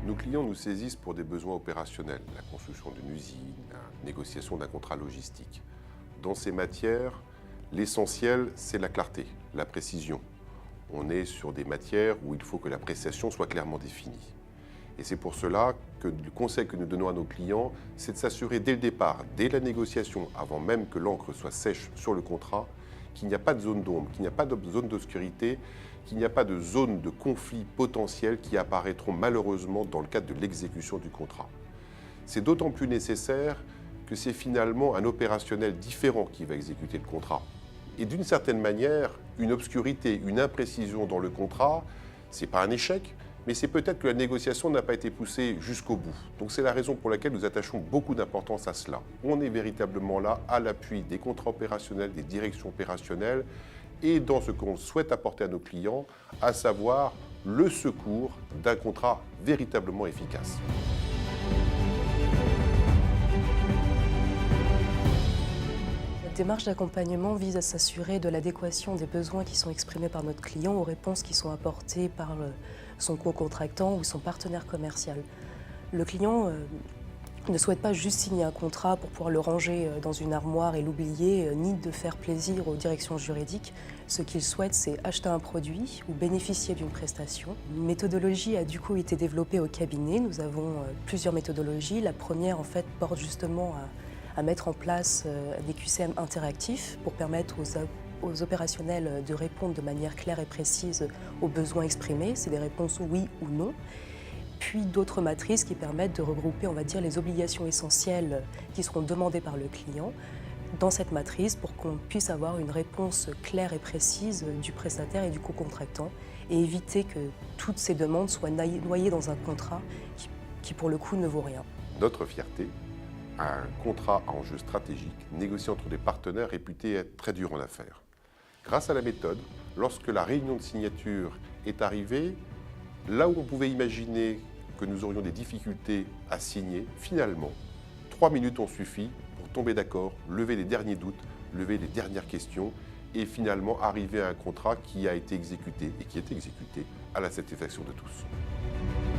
Nos clients nous saisissent pour des besoins opérationnels, la construction d'une usine, la négociation d'un contrat logistique. Dans ces matières, l'essentiel, c'est la clarté, la précision. On est sur des matières où il faut que la prestation soit clairement définie. Et c'est pour cela que le conseil que nous donnons à nos clients, c'est de s'assurer dès le départ, dès la négociation, avant même que l'encre soit sèche sur le contrat, qu'il n'y a pas de zone d'ombre, qu'il n'y a pas de zone d'obscurité, qu'il n'y a pas de zone de conflit potentiel qui apparaîtront malheureusement dans le cadre de l'exécution du contrat. C'est d'autant plus nécessaire que c'est finalement un opérationnel différent qui va exécuter le contrat. Et d'une certaine manière, une obscurité, une imprécision dans le contrat, ce n'est pas un échec, mais c'est peut-être que la négociation n'a pas été poussée jusqu'au bout. Donc c'est la raison pour laquelle nous attachons beaucoup d'importance à cela. On est véritablement là à l'appui des contrats opérationnels, des directions opérationnelles et dans ce qu'on souhaite apporter à nos clients, à savoir le secours d'un contrat véritablement efficace. La démarche d'accompagnement vise à s'assurer de l'adéquation des besoins qui sont exprimés par notre client aux réponses qui sont apportées par son co-contractant ou son partenaire commercial. Le client ne souhaite pas juste signer un contrat pour pouvoir le ranger dans une armoire et l'oublier, ni de faire plaisir aux directions juridiques. Ce qu'il souhaite, c'est acheter un produit ou bénéficier d'une prestation. Une méthodologie a du coup été développée au cabinet. Nous avons plusieurs méthodologies. La première, en fait, porte justement à mettre en place des QCM interactifs pour permettre aux opérationnels de répondre de manière claire et précise aux besoins exprimés. C'est des réponses oui ou non. Puis d'autres matrices qui permettent de regrouper, on va dire, les obligations essentielles qui seront demandées par le client dans cette matrice pour qu'on puisse avoir une réponse claire et précise du prestataire et du co-contractant et éviter que toutes ces demandes soient noyées dans un contrat qui pour le coup ne vaut rien. Notre fierté, un contrat à enjeu stratégique négocié entre des partenaires réputés être très durs en affaires. Grâce à la méthode, lorsque la réunion de signature est arrivée, là où on pouvait imaginer que nous aurions des difficultés à signer, finalement, 3 minutes ont suffi pour tomber d'accord, lever les derniers doutes, lever les dernières questions et finalement arriver à un contrat qui a été exécuté et qui est exécuté à la satisfaction de tous.